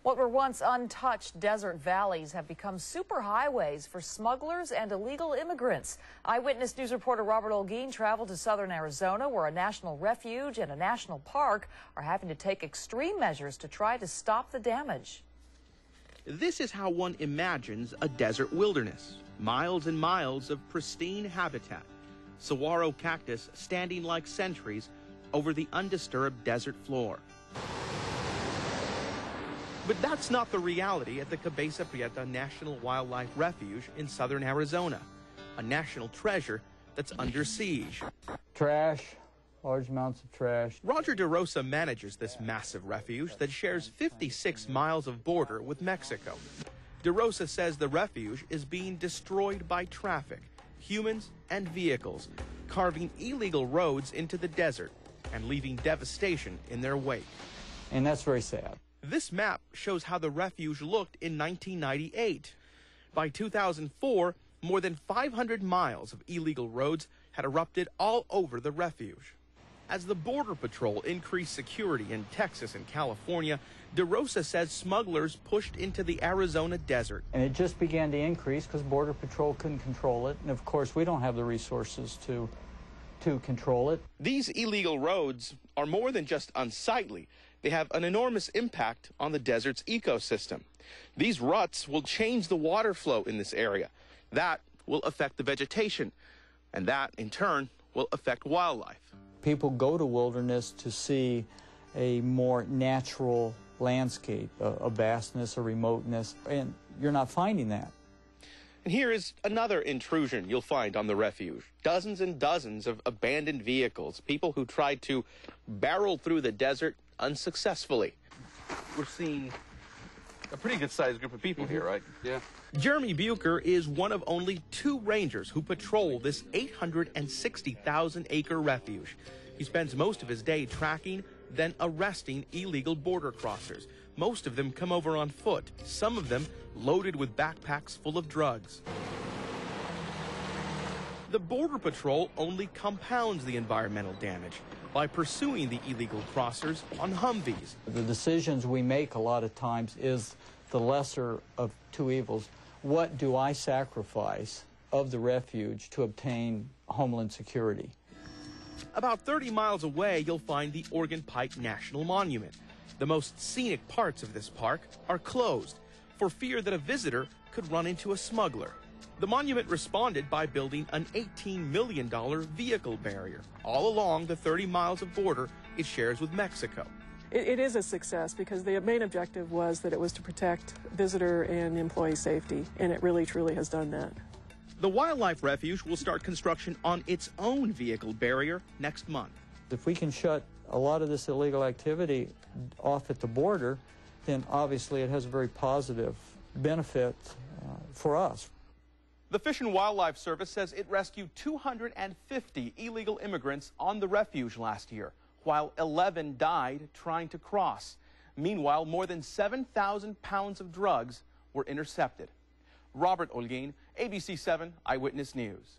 What were once untouched desert valleys have become superhighways for smugglers and illegal immigrants. Eyewitness News reporter Robert Olguin traveled to southern Arizona, where a national refuge and a national park are having to take extreme measures to try to stop the damage. This is how one imagines a desert wilderness. Miles and miles of pristine habitat. Saguaro cactus standing like sentries over the undisturbed desert floor. But that's not the reality at the Cabeza Prieta National Wildlife Refuge in southern Arizona, a national treasure that's under siege. Trash, large amounts of trash. Roger DeRosa manages this massive refuge that shares 56 miles of border with Mexico. DeRosa says the refuge is being destroyed by traffic, humans and vehicles, carving illegal roads into the desert and leaving devastation in their wake. And that's very sad. This map shows how the refuge looked in 1998. By 2004, more than 500 miles of illegal roads had erupted all over the refuge. As the Border Patrol increased security in Texas and California, DeRosa says smugglers pushed into the Arizona desert. And it just began to increase because Border Patrol couldn't control it. And of course, we don't have the resources to control it. These illegal roads are more than just unsightly. They have an enormous impact on the desert's ecosystem. These ruts will change the water flow in this area. That will affect the vegetation, and that, in turn, will affect wildlife. People go to wilderness to see a more natural landscape, a vastness, a remoteness, and you're not finding that. And here is another intrusion you'll find on the refuge. Dozens and dozens of abandoned vehicles, people who tried to barrel through the desert unsuccessfully. We're seeing a pretty good-sized group of people here, right? Yeah. Jeremy Bucher is one of only 2 rangers who patrol this 860,000-acre refuge. He spends most of his day tracking, then arresting illegal border crossers. Most of them come over on foot, some of them loaded with backpacks full of drugs. The Border Patrol only compounds the environmental damage by pursuing the illegal crossers on Humvees. The decisions we make a lot of times is the lesser of 2 evils. What do I sacrifice of the refuge to obtain homeland security? About 30 miles away, you'll find the Organ Pike National Monument. The most scenic parts of this park are closed for fear that a visitor could run into a smuggler. The monument responded by building an $18 million vehicle barrier all along the 30 miles of border it shares with Mexico. It is a success because the main objective was that it was to protect visitor and employee safety, and it really truly has done that. The Wildlife Refuge will start construction on its own vehicle barrier next month. If we can shut a lot of this illegal activity off at the border, then obviously it has a very positive benefit for us. The Fish and Wildlife Service says it rescued 250 illegal immigrants on the refuge last year, while 11 died trying to cross. Meanwhile, more than 7,000 pounds of drugs were intercepted. Robert Olguin, ABC 7 Eyewitness News.